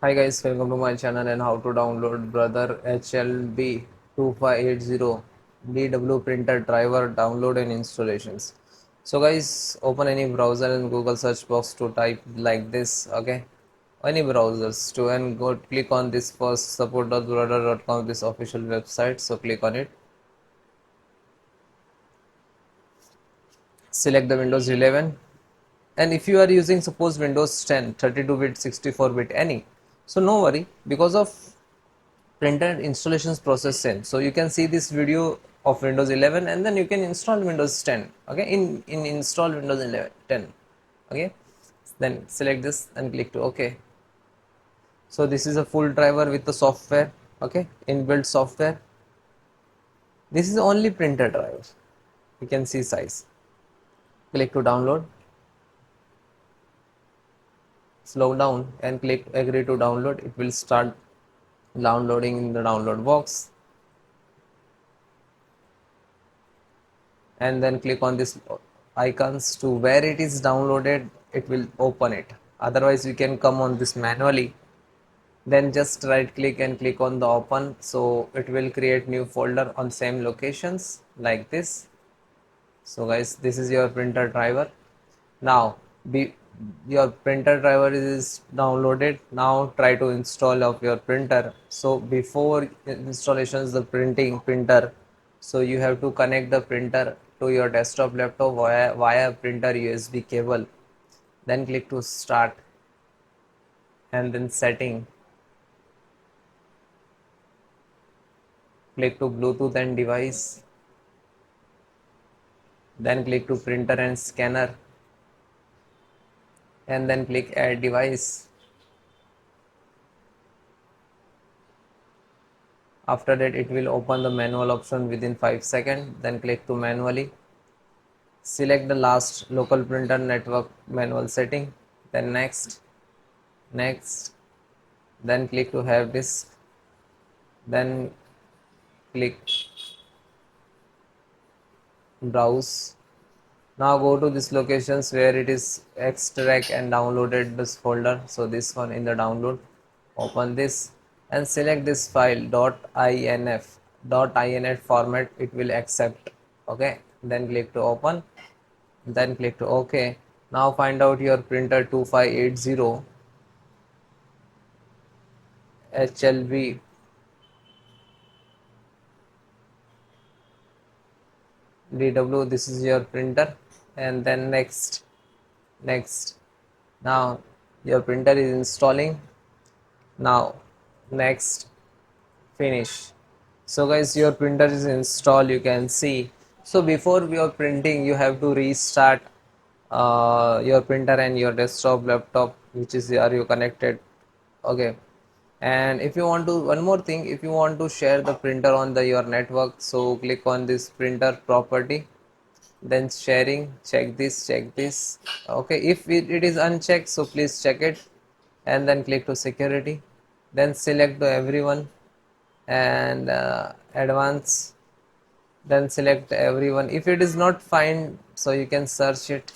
Hi guys, welcome to my channel and how to download brother HL-B2080DW printer driver download and installations. So guys, open any browser in Google search box to type like this, okay? Any browsers to and go click on this first support.brother.com, this official website. So click on it. Select the Windows 11, and if you are using suppose Windows 10 32-bit 64-bit any, so no worry, because of printer installations process same. So you can see this video of Windows 11 and then you can install Windows 10, okay, in install Windows 11 10, okay. Then select this and click to OK. So this is a full driver with the software, okay, inbuilt software. This is only printer driver, you can see size. Click to download, slow down and click agree to download. It will start downloading in the download box, and then click on this icons to where it is downloaded, it will open it. Otherwise you can come on this manually, then just right click and click on the open, so it will create new folder on same locations like this. So guys, this is your printer driver. Now your printer driver is downloaded. Now try to install of your printer. So before installations the printer, so you have to connect the printer to your desktop laptop via printer USB cable. Then click to start and then setting, click to Bluetooth and device, then click to printer and scanner, and then click add device. After that it will open the manual option within 5 seconds. Then click to manually, select the last local printer network manual setting, then next, then click to have disk, then click browse. Now go to this locations where it is extract and downloaded this folder. So this one in the download, open this and select this file .inf format, it will accept, okay. Then click to open, then click to OK. Now find out your printer 2580 HLB DW, this is your printer, and then next. Now your printer is installing. Now next, finish. So guys, your printer is installed, you can see. So before your printing you have to restart your printer and your desktop laptop, which is are you connected, okay. And if you want to, one more thing, if you want to share the printer on the your network, so click on this printer property, then sharing, check this, okay. If it is unchecked, so please check it, and then click to security, then select to everyone and advance, then select everyone. If it is not find, so you can search it,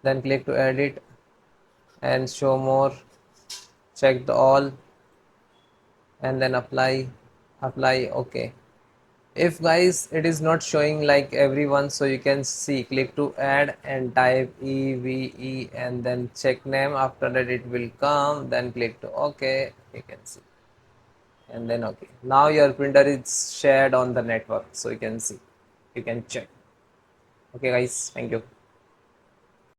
then click to edit and show more, check the all, and then apply, okay. If guys it is not showing like everyone, so you can see, click to add and type EVE and then check name. After that it will come, then click to OK, you can see, and then OK. Now your printer is shared on the network, so you can see, you can check. Okay guys, thank you.